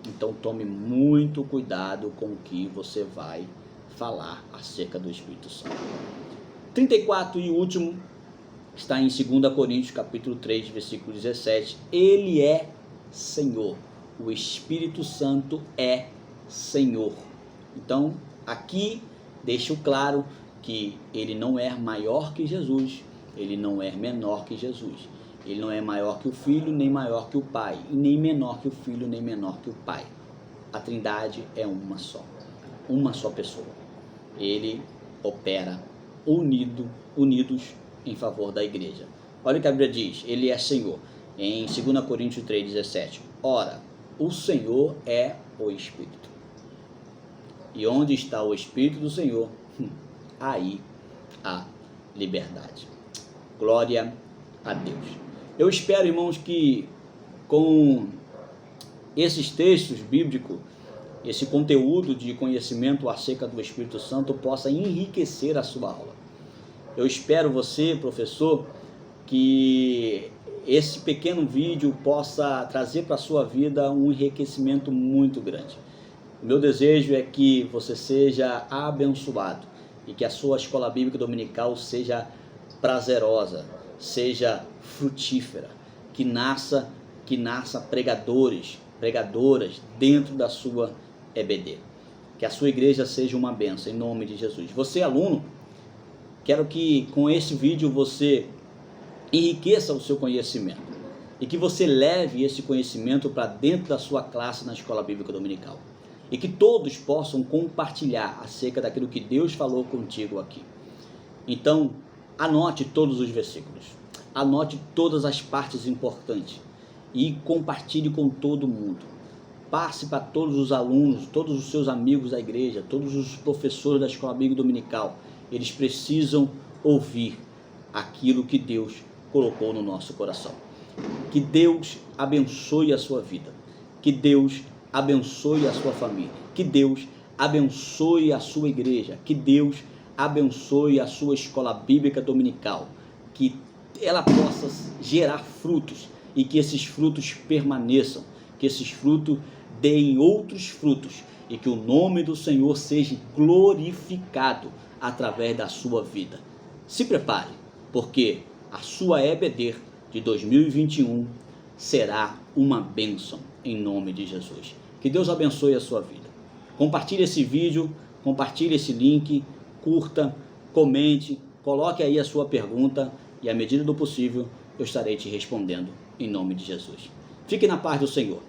Então tome muito cuidado com o que você vai falar acerca do Espírito Santo. 34 e último está em 2 Coríntios capítulo 3, versículo 17. Ele é Senhor. O Espírito Santo é Senhor. Então, aqui deixo claro que ele não é maior que Jesus, ele não é menor que Jesus. Ele não é maior que o Filho, nem maior que o Pai, e nem menor que o Filho, nem menor que o Pai. A Trindade é uma só pessoa. Ele opera unidos em favor da igreja. Olha o que a Bíblia diz, ele é Senhor. Em 2 Coríntios 3,17. Ora, o Senhor é o Espírito. E onde está o Espírito do Senhor, aí há liberdade. Glória a Deus. Eu espero, irmãos, que com esses textos bíblicos, esse conteúdo de conhecimento acerca do Espírito Santo possa enriquecer a sua aula. Eu espero você, professor, que esse pequeno vídeo possa trazer para a sua vida um enriquecimento muito grande. O meu desejo é que você seja abençoado e que a sua escola bíblica dominical seja prazerosa, seja frutífera, que nasça pregadoras dentro da sua EBD. Que a sua igreja seja uma bênção, em nome de Jesus. Você, aluno, quero que com esse vídeo você enriqueça o seu conhecimento e que você leve esse conhecimento para dentro da sua classe na escola bíblica dominical e que todos possam compartilhar acerca daquilo que Deus falou contigo aqui. Então, anote todos os versículos, anote todas as partes importantes e compartilhe com todo mundo. Passe para todos os alunos, todos os seus amigos da igreja, todos os professores da escola bíblica dominical. Eles precisam ouvir aquilo que Deus colocou no nosso coração. Que Deus abençoe a sua vida, que Deus abençoe a sua família, que Deus abençoe a sua igreja, que Deus abençoe a sua escola bíblica dominical, que ela possa gerar frutos e que esses frutos permaneçam, que esses frutos deem outros frutos e que o nome do Senhor seja glorificado através da sua vida. Se prepare, porque a sua EBD de 2021 será uma bênção em nome de Jesus. Que Deus abençoe a sua vida. Compartilhe esse vídeo, compartilhe esse link, curta, comente, coloque aí a sua pergunta e à medida do possível eu estarei te respondendo em nome de Jesus. Fique na paz do Senhor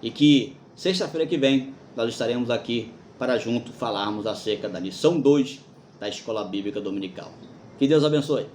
e que sexta-feira que vem nós estaremos aqui para junto falarmos acerca da lição 2 da Escola Bíblica Dominical. Que Deus abençoe.